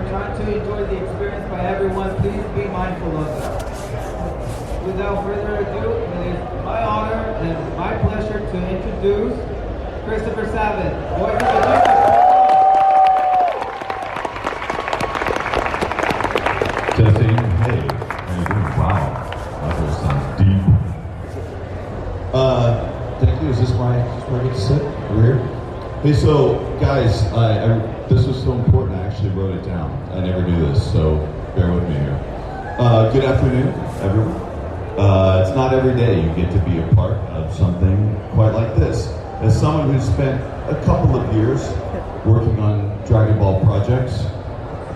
trying to enjoy the experience by everyone. Please be mindful of that. Without further ado, it is my honor and my pleasure to introduce Christopher Sabat, voice of the Junio. Testing. Hey, how you doing? Wow, that voice sounds deep. Thank you. Is this where I get to sit? Over here? Hey, so guys, this was so important. I actually wrote it down. I never do this, so bear with me here. Good afternoon, everyone. It's not every day you get to be a part of something quite like this. As someone who's spent a couple of years working on Dragon Ball projects,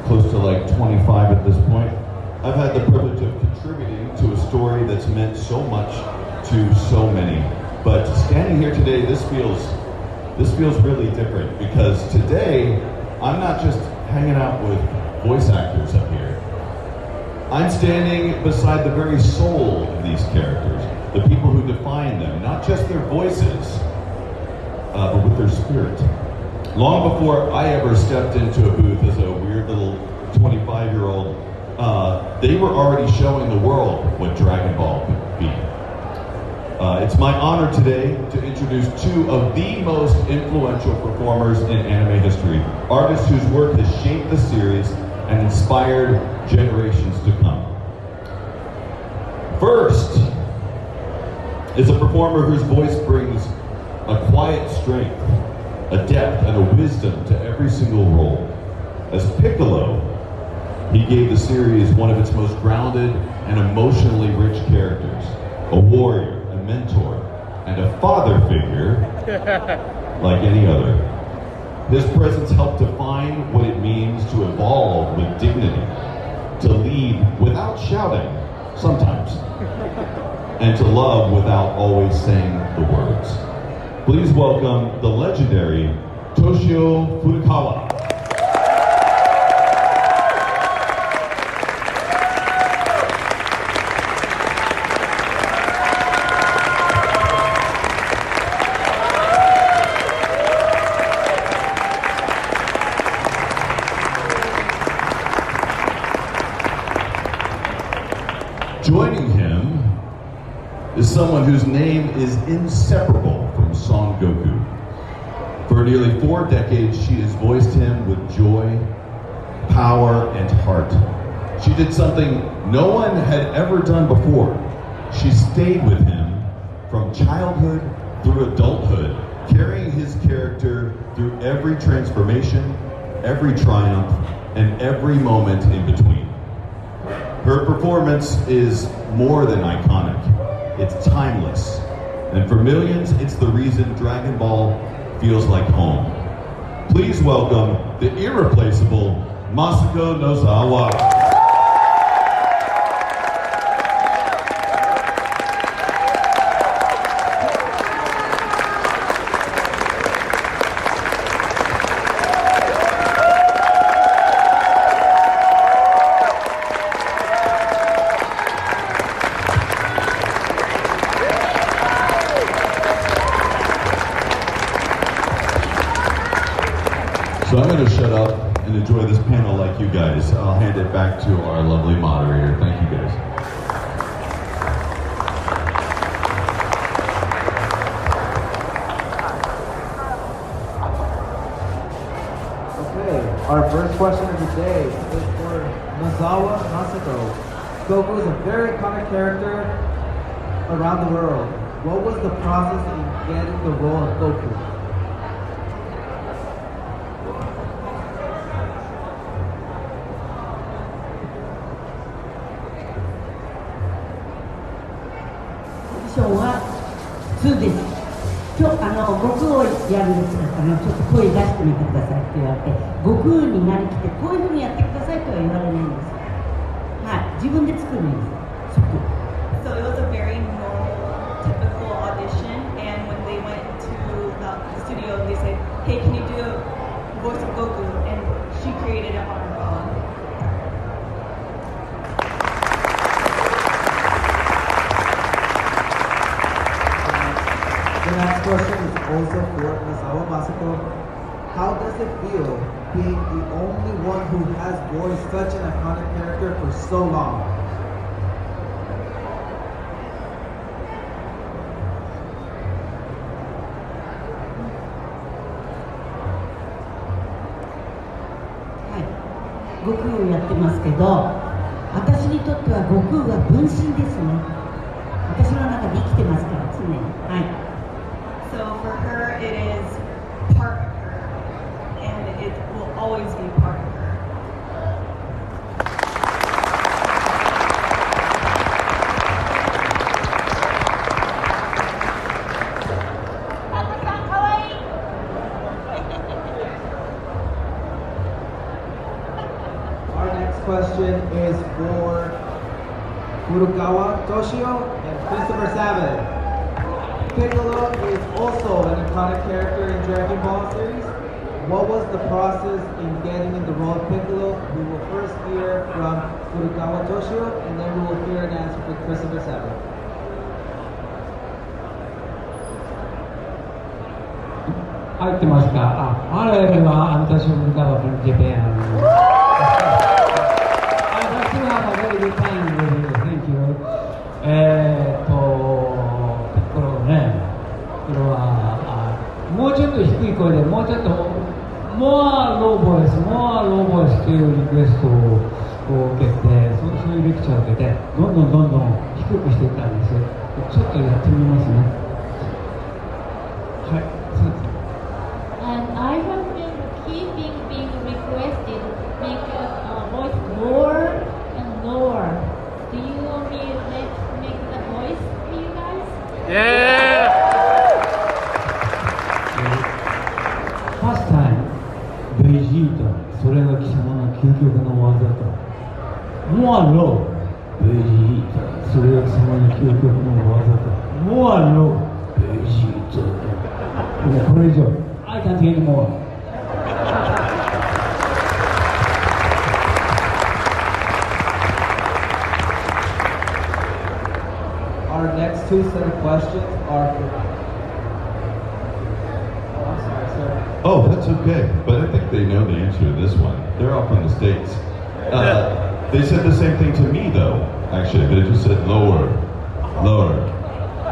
close to like 25 at this point, I've had the privilege of contributing to a story that's meant so much to so many. But standing here today, this feels really different, because today I'm not just hanging out with voice actors up here. I'm standing beside the very soul of these characters, the people who define them, not just their voices, but with their spirit. Long before I ever stepped into a booth as a weird little 25-year-old, they were already showing the world what Dragon Ball could be. It's my honor today to introduce two of the most influential performers in anime history, artists whose work has shaped the series and inspired generations to come. First is a performer whose voice brings a quiet strength, a depth, and a wisdom to every single role. As Piccolo, he gave the series one of its most grounded and emotionally rich characters, a warrior, a mentor, and a father figure like any other. His presence helped define what it means to evolve with dignity, to lead without shouting, sometimes, and to love without always saying the words. Please welcome the legendary Toshio Furukawa. Joining him is someone whose name is inseparable from Son Goku. For nearly 4 decades, she has voiced him with joy, power, and heart. She did something no one had ever done before. She stayed with him from childhood through adulthood, carrying his character through every transformation, every triumph, and every moment in between. Her performance is more than iconic. It's timeless. And for millions, it's the reason Dragon Ball feels like home. Please welcome the irreplaceable Masako Nozawa. So I'm going to shut up and enjoy this panel like you guys. I'll hand it back to our lovely moderator. Thank you guys. Okay, our first question of the day is for Nozawa Masako. Goku is a very iconic character around the world. What was the process in getting the role of Goku?2です。今日悟空をやるんですから、ちょっと声出してみてくださいって言われて、悟空になりきってこういうふうにやってくださいとは言われないんですよ。はい、自分で作るんです。So it was a very normal, typical audition, and when they went to the studio, they said, "Hey, can you do a voice of Goku?" And she created it on her own. The next question is also for Nozawa Masako. How does it feel being the only one who has voiced such an iconic character for so long? Hi. 悟空をやってますけど、私にとっては悟空が分身ですね。私の中で生きてますから常に。はい。So for her, it is part of her, and it will always be part of her. Our next question is for Furukawa, Toshio, and Christopher Sabat. Piccolo is also an iconic character in Dragon Ball series. What was the process in getting in the role of Piccolo? We will first hear from Furukawa Toshio, and then we will hear an answer from Christopher Sabat. 入ってますか。あれは私の歌はジャパン。私はvery good time with you. Thank you. ピッコロね。これはもうちょっと低い声でもうちょっとmore low voice というリクエストを受けて、そういうレクチャーを受けてどんどん低くしていったんです。ちょっとやってみますね。はい。そうです。And I have been being requested make voice lower and lower. Do you want me to make the voice for you guys? Yeah! First time, VEGETA それが貴様の究極の技だ。More low, VEGETA それが貴様の究極の技だ。More low, VEGETA もうこれ以上I can't hear anymore. Our next two set of questions are for... Oh, I'm sorry, sir. Oh, that's okay. But I think they know the answer to this one. They're up in the States. They said the same thing to me, though, actually. They just said lower.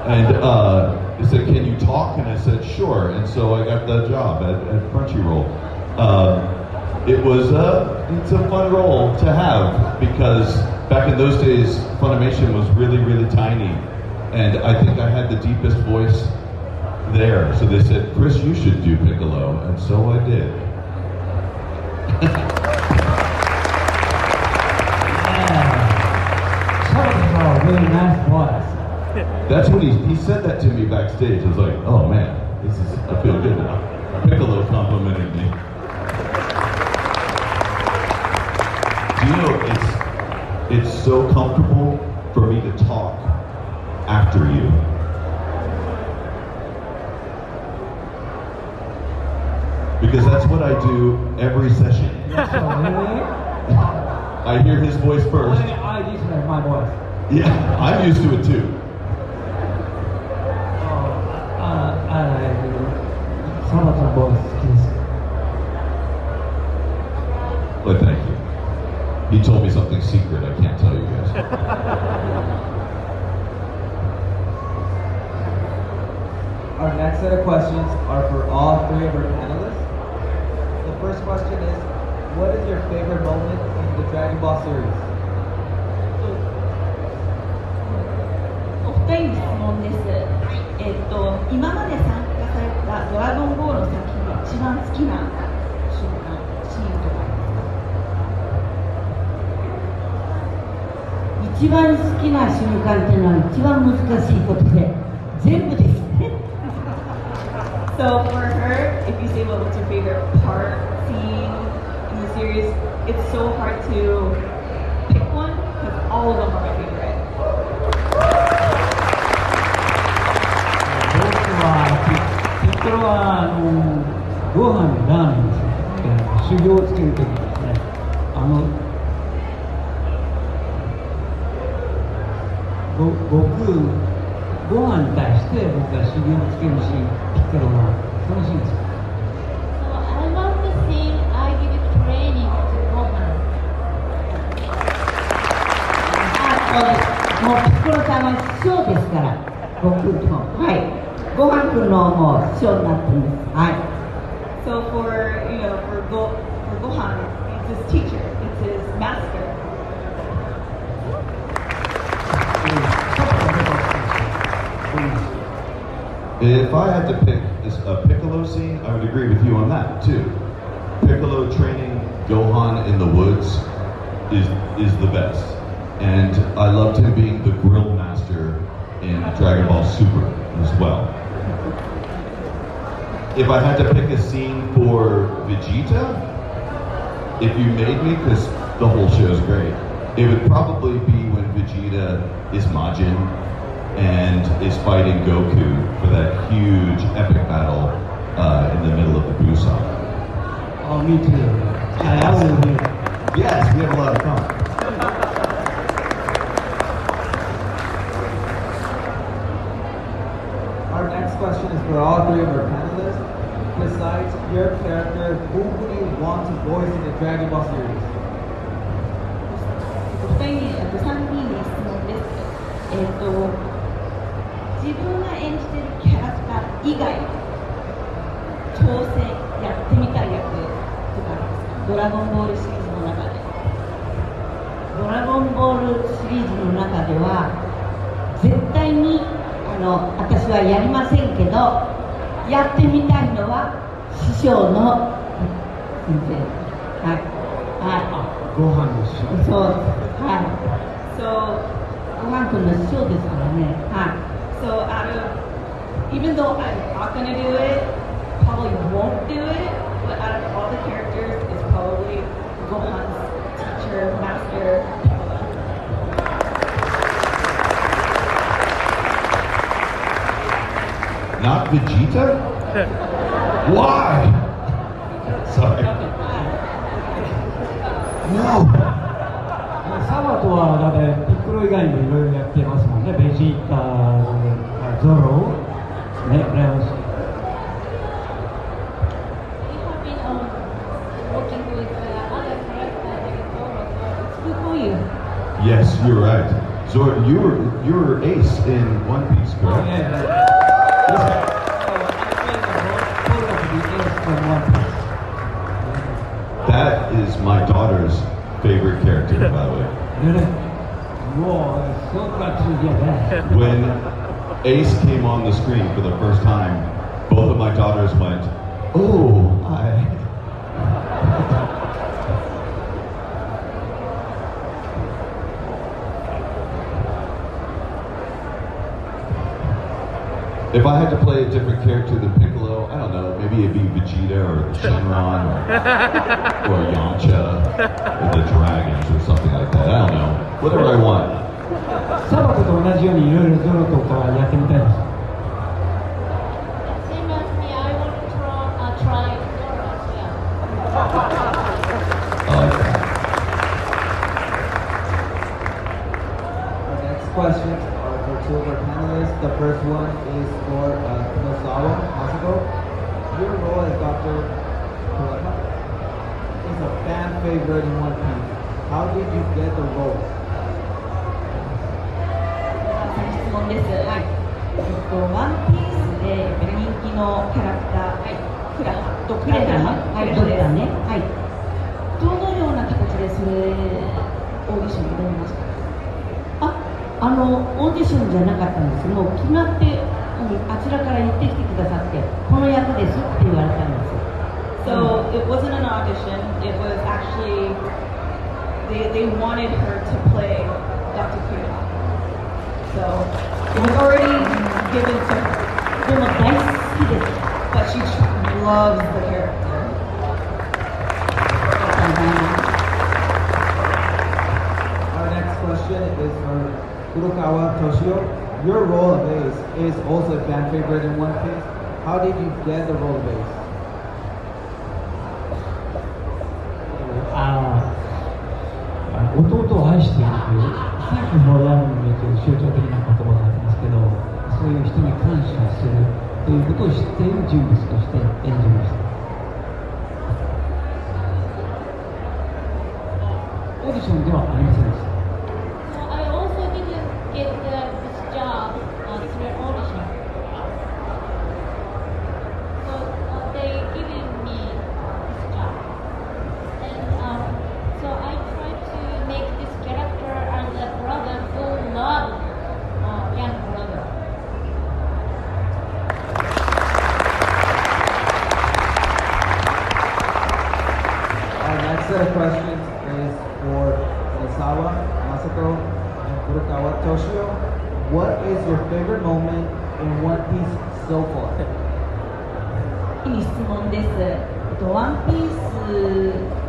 And they said, can you talk? And I said, sure. And so I got the job at Crunchyroll. It's a fun role to have because back in those days, Funimation was really, really tiny. And I think I had the deepest voice there. So they said, Chris, you should do Piccolo. And so I did. Sabat, really nice voice. That's what he said that to me backstage. I was like, oh man, I feel good now. Piccolo complimented me. Do you know, it's so comfortable for me to talk after you. Because that's what I do every session. I hear his voice first. I listen to my voice. Yeah, I'm used to it too. Sabat's voice, please. But thank you. He told me something secret I can't tell you guys. Our next set of questions are for all three of our panelists. The first question is, what is your favorite moment in the Dragon Ball series? お二人に質問です。今まで参加されたドラゴンボールの作品で一番好きな瞬間、シーンとかありますか？一番好きな瞬間っていうのは一番難しいことで全部です。So for her, if you say what's your favorite part, scene in the series, it's so hard to pick one because all of them are my favorite. ピッコロはご飯にラーメンですね。修行をつけるときにですね。ご飯に対して僕が修行をつけるシーン、ピッコロが楽しいんですよ。So I love the scene I give it もうピッコロさんは師匠ですから、僕の、はい、ごはんくんのもう師匠になってます。はい。So for Gohan, it's his teacher, it's his master. If I had to pick a Piccolo scene, I would agree with you on that too. Piccolo training Gohan in the woods is the best. And I loved him being the grill master in Dragon Ball Super as well. If I had to pick a scene for Vegeta, if you made me, because the whole show is great, it would probably be when Vegeta is Majin and is fighting Goku for that huge epic battle in the middle of the Busan. Oh, me too. I was here. Yes, we have a lot of fun. Our next question is for all three of our panelists. Besides your character, who would you want to voice in the Dragon Ball series? 3人に質問です。自分が演じているキャラクター以外、挑戦やってみたい役とかありますか？ドラゴンボールシリーズの中で。ドラゴンボールシリーズの中では、絶対に私はやりませんけど、やってみたいのは師匠の先生。はい。はい。ご飯の師匠。そうです。はい。So、ご飯くんの師匠ですからね。はい。So even though I'm not gonna do it, probably won't do it, but out of all the characters, it's probably Gohan's teacher, master, Piccolo. Not Vegeta? Why? Sorry. No. サバトはだってピッコロ以外にもいろいろやってますもんね。ベジータ、ゾロ、ね、羨ましい。We have been working with other characters like Zoro, so it's good for you. Yes, you're right. Zoro, you were Ace in One Piece, correct? That is my daughter's favorite character, by the way. When Ace came on the screen for the first time, both of my daughters went, "Oh, hi." If I had to play a different character than Piccolo, I don't know, maybe it'd be Vegeta or Shenron or Yamcha or the Dragons or something like that. I don't know. Whatever I want. サバトと同じようにいろいろゾロとかやってみたいです。Same as me, I want to try Zoro as well. I like that. Our next questions are for two of our panelists. The first one is for Nozawa, Masako. Your role as Dr. Furukawa is a fan favorite in One Piece. How did you get the role? 質問です。はい。ワンピースで人気のキャラクター、はい、クラハ、ドクレハ、はい、ドクレハね、はい。どのような形でそれオーディションに挑みました？オーディションじゃなかったんです。もう決まって、あちらから言ってきてくださって、この役ですって言われたんです。So it wasn't an audition. It was actually they wanted her to play Dr. Kuya. So it was already given to her. でも大好きです。But she loves the character. Our next question is for Furukawa Toshio. Your role of Ace is also a fan favorite in One Piece. How did you get the role of Ace? 弟を愛しているという、サンキューフォーラブミーという象徴的な言葉がありますけど、そういう人に感謝するということを知っている人物として演じました。オーディションではありませんでした。So I also didn't get is for Nozawa, Masako, and Furukawa. Toshio, what is your favorite moment in One Piece so far? いい質問です。ワンピース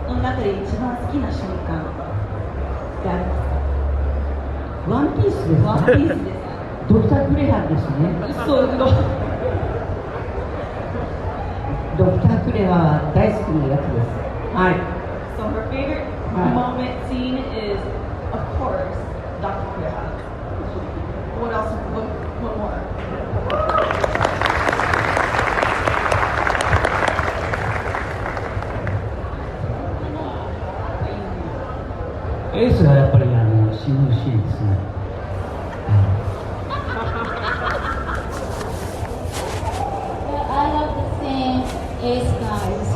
の中で一番好きな瞬間ってありますか？ワンピースです。ワンピースです。ドクタークレハですね。そうドクタークレハは大好きなやつです。はい。So her favorite moment scene is, of course, Dr. Kureha. What else? What more? エースがやっぱり死ぬシーンですね。I love the same ace guys.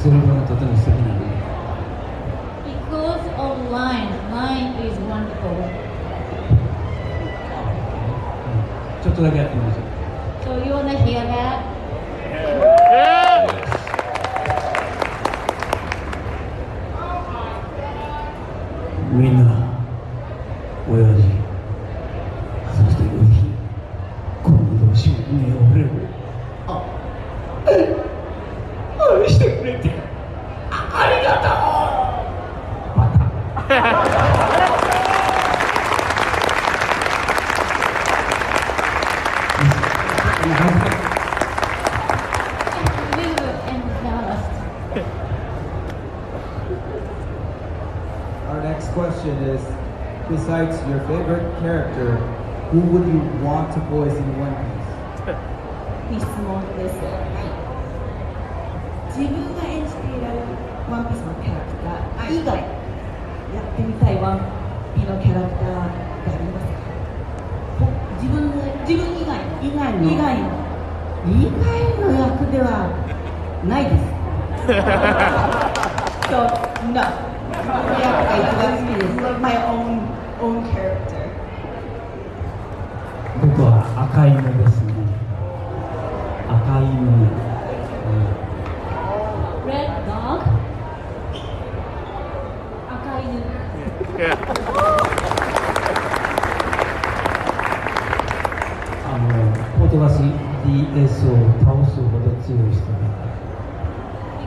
それがとても素敵なので。Because of line is wonderful. ちょっとだけやってみましょう。 So you wanna hear that? みんな、親父、そしてルフィ、今度しに俺を、愛してくれて、ありがとう。また。Our next question is, besides your favorite character, who would you want to voice in One Piece? いい質問です。自分が演じているワンピースのキャラクター以外、やってみたいワンピのキャラクターがありますか？自分以外の役ではないです。So, no. 役が一番好きです。 My own character. 僕は赤犬ですね。赤犬。Red dog. 赤犬。ポトガス DS を倒すほど強い人だ。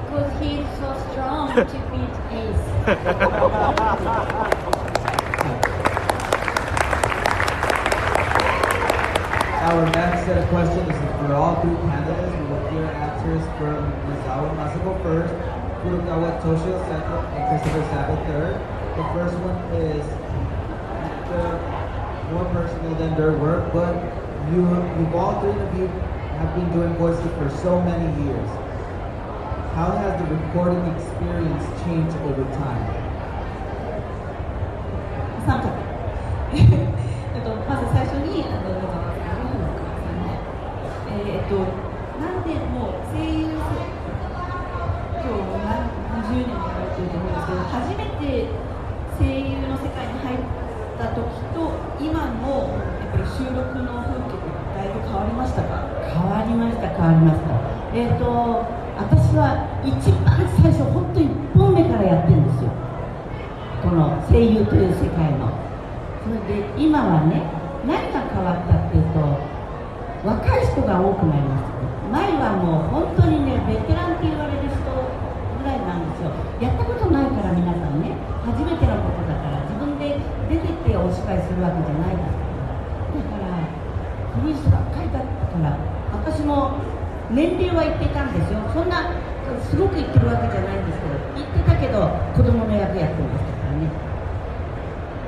Because he's so strong to beat Ace. Our next set of questions is for all three candidates. We will hear answers from Nozawa Masako first, Furukawa Toshio second, and Christopher Sabat third. The first one is more personal than their work, but you've all three of you have been doing voices for so many years. How has the recording experience changed over time? 3回まず最初に野沢さんの福川さんで、なんでもう声優今日も何十年もやられてると思うんですけど、初めて声優の世界に入った時と今のやっぱり収録の風景がだいぶ変わりましたか？変わりました。私は一番最初、本当に1本目からやってるんですよ。この声優という世界の。それで今はね、何が変わったっていうと、若い人が多くなりました。前はもう本当にね、ベテランって言われる人ぐらいなんですよ。やったことないから皆さんね、初めてのことだから自分で出てってお芝居するわけじゃないですから。だから古い人ばっかりだったから、私も年齢は言ってたんですよ。そんなすごく言ってるわけじゃないんですけど、言ってたけど子供の役やってましたからね。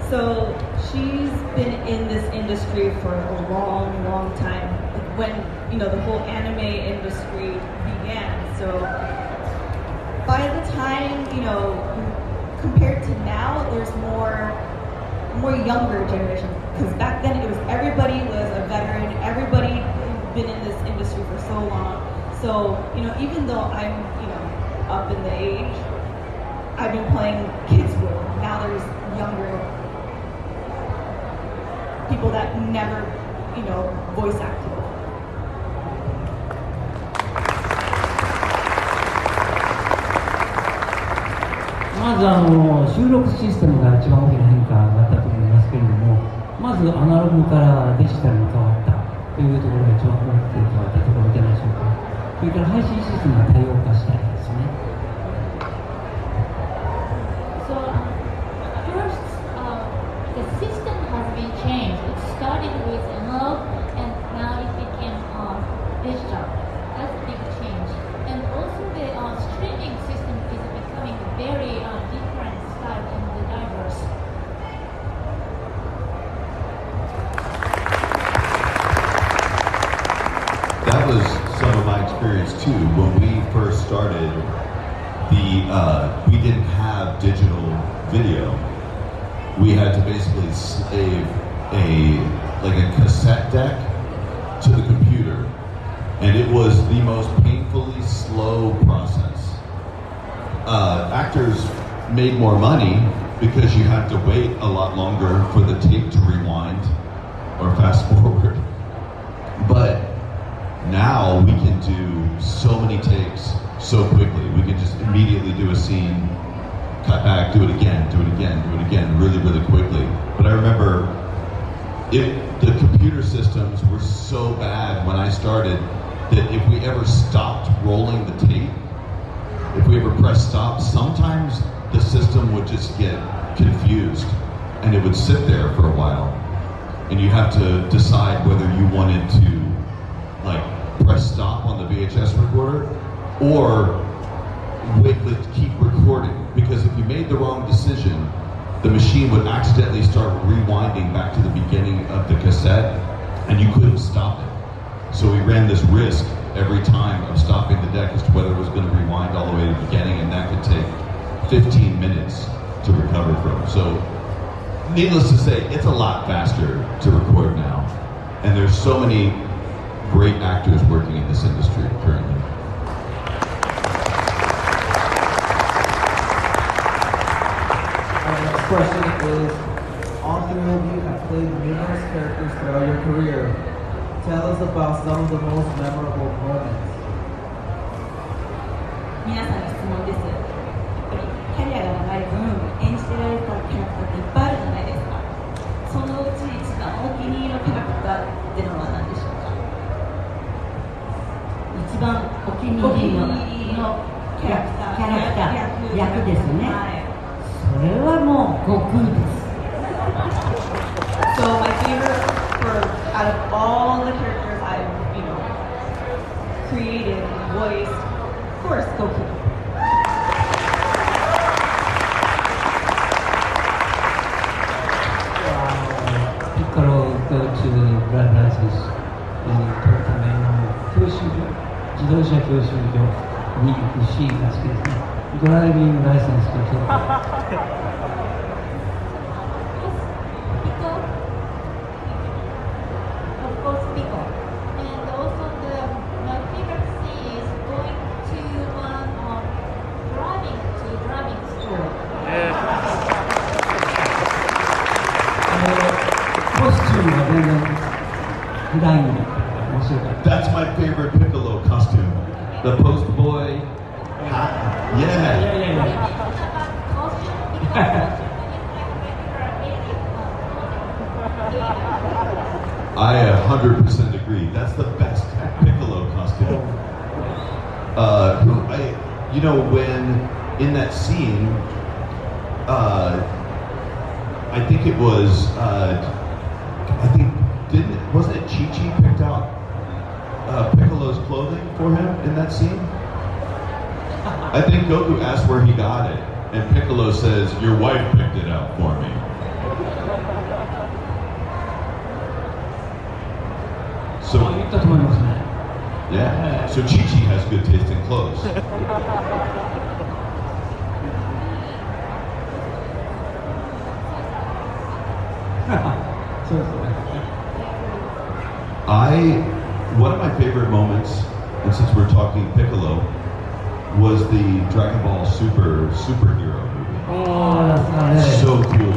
So she's been in this industry for a long time. When the whole anime industry began. So by the time compared to now, there's more younger generation. Because back then it was everybody was a veteran. Everybody been in this industry for so long. So even though I'm up in the age, I've been playing kids' role. Now there's younger people that never, voice acted. まず収録システムが一番大きな変化があったと思いますけれども、まずアナログからデジタルに変わったというところが一番大きく変わったところじゃないでしょうか。それから配信システムが多様化したいですね。So first, the system has been changed. It started with analog, and now it became digital. That's a big change. And also the streaming system is becoming very different style and diverse. That was some of my experience too. When we first started, we didn't have digital video. We had to basically save a cassette deck to the computer, and it was the most painfully slow process. Actors made more money because you had to wait a lot longer for the tape to rewind or fast forward. But now we can do so many takes so quickly. We can just immediately do a scene, cut back, do it again, do it again, do it again, really, really quickly. But I remember the computer systems were so bad when I started that if we ever stopped rolling the tape, if we ever pressed stop, sometimes the system would just get confused and it would sit there for a while. And you have to decide whether you wanted to press stop on the VHS recorder or wait to keep recording, because if you made the wrong decision, the machine would accidentally start rewinding back to the beginning of the cassette and you couldn't stop it. So we ran this risk every time of stopping the deck as to whether it was going to rewind all the way to the beginning, and that could take 15 minutes to recover from. So needless to say, it's a lot faster to record now, and there's so many great actors working in this industry currently. Our next question is, all three of you have played numerous characters throughout your career. Tell us about some of the most memorable moments. 皆さんに質問です。やっぱりキャリアが長い分、演じてられたキャラクターっていっぱいあるじゃないですか。そのうち一番お気に入りのキャラクターっていうのは何でしょうか。一番お気に入りのキャラクター役ですね。それはもう悟空です。So my favorite out of all the characters I've, created and voiced, of course, GOKU. Piccolo go to the blood rises自動車教習所に行くシーンが好きですね。ドライビングライセンスと取って。That's my favorite Piccolo costume. The post boy hat. Yeah. I 100% agree. That's the best Piccolo costume. When in that scene, I think it was, wasn't it Chi-Chi picked out Piccolo's clothing for him in that scene? I think Goku asked where he got it, and Piccolo says, "Your wife picked it out for me." So, yeah. So Chi-Chi has good taste in clothes. One of my favorite moments, and since we're talking Piccolo, was the Dragon Ball superhero movie. Oh, that's so cool.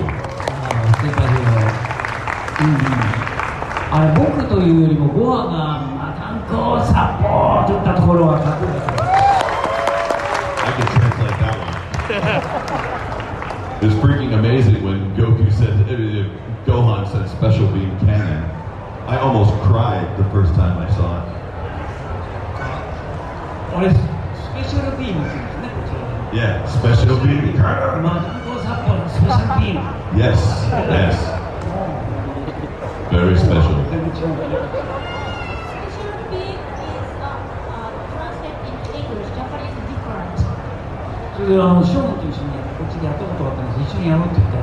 僕というよりもゴアが炭鉱サポーといったところがかっこいいです。I can translate that one. It was freaking amazing when Gohan said special beam cannon. I almost cried the first time I saw it. あれ、スペシャルビームって言うんですね、こちらで。 Yeah, special beam. まあ、この札幌のスペシャルビーム。 Yes, yes. Very special. Special being is translated in English. Japanese is different. それでショーンと一緒にこっちでやったことがあったんです。一緒にやろうって言って、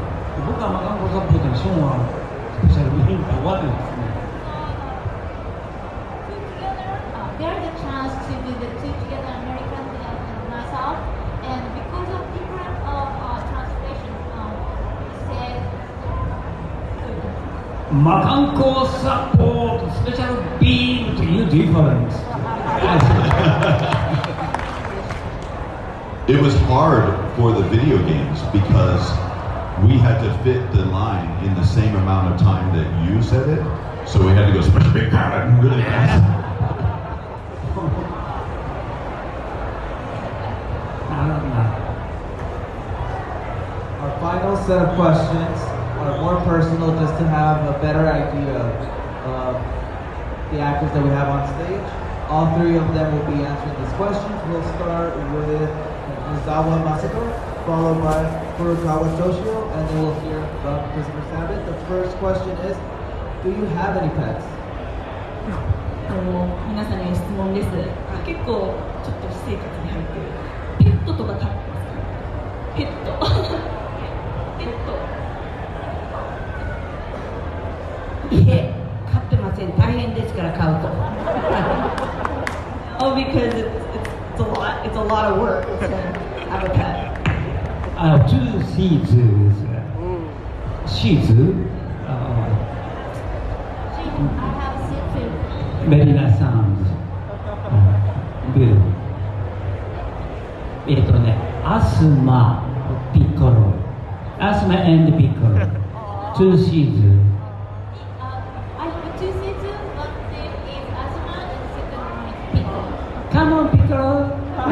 僕は観光サポートにショーンはスペシャルビームが終わるんですね。There is a chance to do the two together, American and myself, and because of different translation, said 観光サポートスペシャルビームというディファレンス。It was hard for the video games because we had to fit the line in the same amount of time that you said it, so we had to go special beam cannon really fast. Our final set of questions are more personal, just to have a better idea of the actors that we have on stage. All three of them will be answering these questions. We'll start with Nozawa Masako, followed by Furukawa Toshio, and then we'll hear from Christopher Sabat. The first question is, do you have any pets? 皆さんに質問です。結構ちょっと私生活に入ってる。ペットとか飼ってますか？ペット。ペット。いえ、飼ってません。大変ですから飼うと。Oh, because it's a lot of work to have a pet. 2 seasons. Season. I have seen Very nice sounds. Good. アスマ、ピッコロ。アスマ and ピッコロ。2 seasons. I have 2 seasons. One name is Asuma and the second one is Piccolo. Come on, Piccolo. Oh.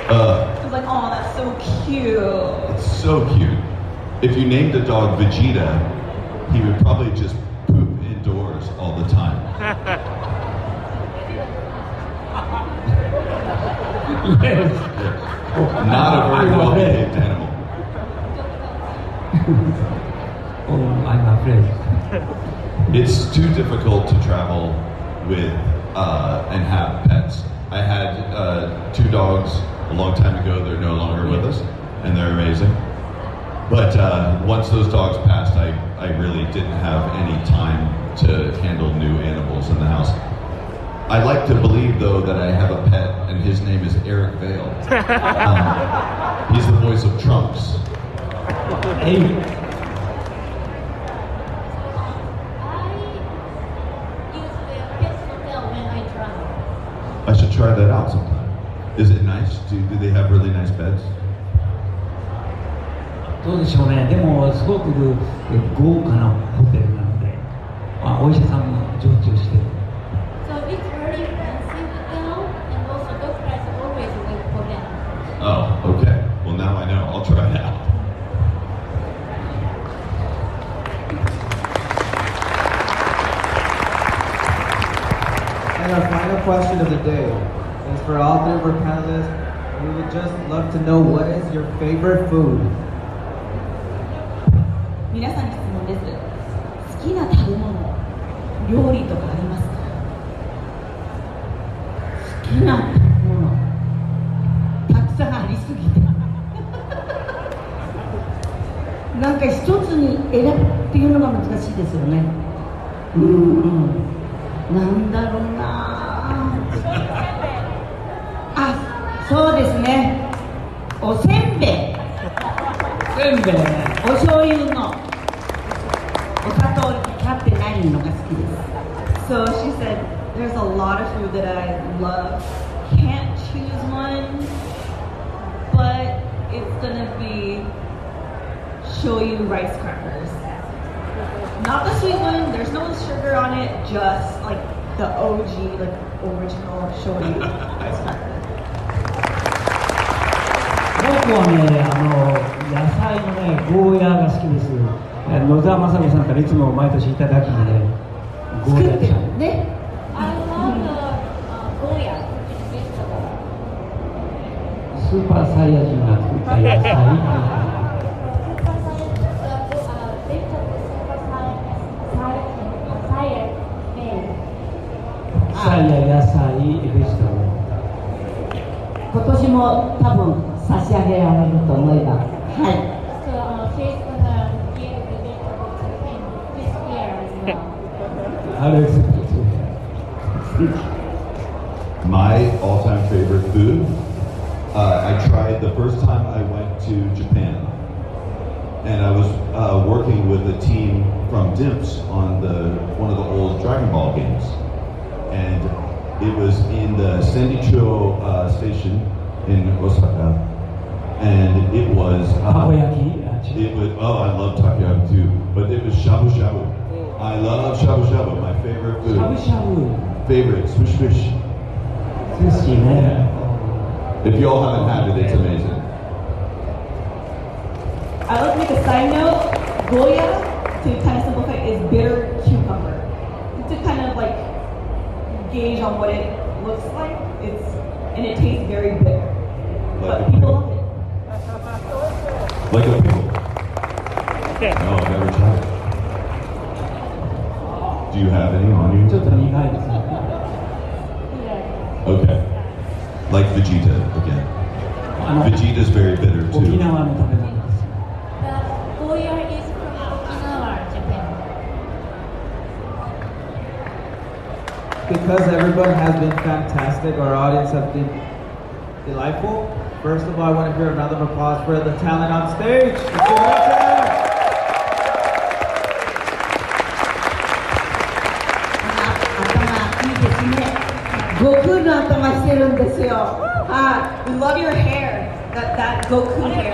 I was like, oh, that's so cute. It's so cute. If you named a dog Vegeta, he would probably just poop indoors all the time. Yes. Not a very well-behaved animal. Oh, I'm afraid. It's too difficult to travel with and have pets. I had 2 dogs a long time ago. They're no longer with us, and they're amazing. But once those dogs passed, I really didn't have any time to handle new animals in the house. I like to believe, though, that I have a pet, and his name is Eric Vale. He's the voice of Trunks. Hey. I use the pet hotel when I travel. I should try that out sometime. Is it nice? Do they have really nice beds? どうでしょうね。でもすごく豪華なホテルなので、お医者さんも常駐してる。So it's very expensive hotel, and also doctors always wait for them. Oh, okay. Well, now I know. I'll try it out. And our final question of the day is for all three of our panelists. We would just love to know, what is your favorite food? 皆さんに質問です。好きな食べ物、料理とかありますか？好きなものたくさんありすぎてなんか一つに選ぶっていうのが難しいですよね。なんだろうなあ、そうですね、おせんべい、せんべい。お醤油のお砂糖にかってないのが好きです。 So she said, there's a lot of food that I love. Can't choose one, but it's gonna be shoyu rice crackers. Not the sweet one, there's no sugar on it, just like the OG, like original shorty ice cream. 僕はね、野菜のね、ゴーヤーが好きです。野沢雅子さんからいつも毎年いただきで、ゴーヤーちゃん。ね。I love Goya, which is vegetable. スーパーサイヤ人が作った野菜。サイヤ野菜、ベジタブル。今年も多分差し上げられると思います。はい。So she's gonna give the vegetable to him this year as well. My all-time favorite food. I tried the first time I went to Japan, and I was working with a team from DIMPS on one of the old Dragon Ball games, and it was in the Sendicho station in Osaka, and it was oh, I love takoyaki too, but it was shabu shabu. I love shabu shabu, my favorite food. Favorite, swish swish. If y'all haven't had it, it's amazing. I like to make a side note. Goya, to kind of simplify, is bitter cucumber. To kind of like gauge on what it looks like, and it tastes very bitter. But people love it. Like a pickle. No, I've never tried it. Do you have any on you? ちょっと苦いですね。 Okay. Like Vegeta again. Vegeta's very bitter 沖 too. 縄の食べ物です。 The Goya is from Okinawa, Japan. Because everyone has been fantastic, our audience has been delightful. First of all, I want to hear a round of applause for the talent on stage. Put your hands up. 頭いいですね。悟空の頭してるんですよ。は We love your hair. That Goku hair.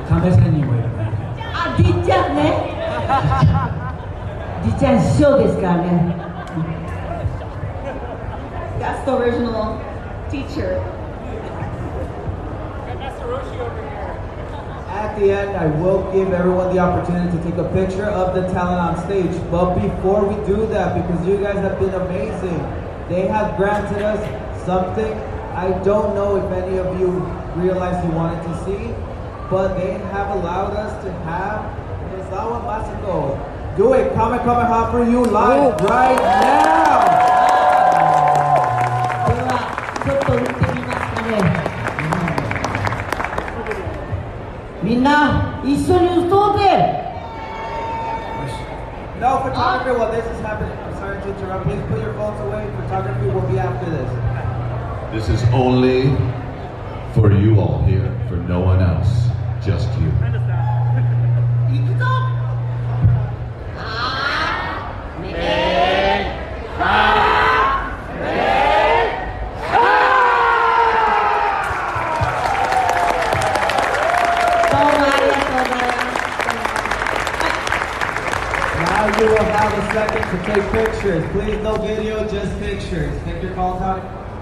亀仙人もいるね。い。あ、じっちゃんね。じっちゃん師匠ですからね。That's the original teacher. At the end, I will give everyone the opportunity to take a picture of the talent on stage. But before we do that, because you guys have been amazing, they have granted us something I don't know if any of you realized you wanted to see, but they have allowed us to have Nozawa Masako do a Kamehameha for you live right now. ではちょっと打ってみますかね。みんな一緒に打とうぜ。 No photography while this is happening. I'm sorry to interrupt. Please put your phones away. Photography will be after this. This is only for you all here, for no one else, just you. 行くぞ。Now you will have a second to take pictures. Please no video, just pictures. Take your call time.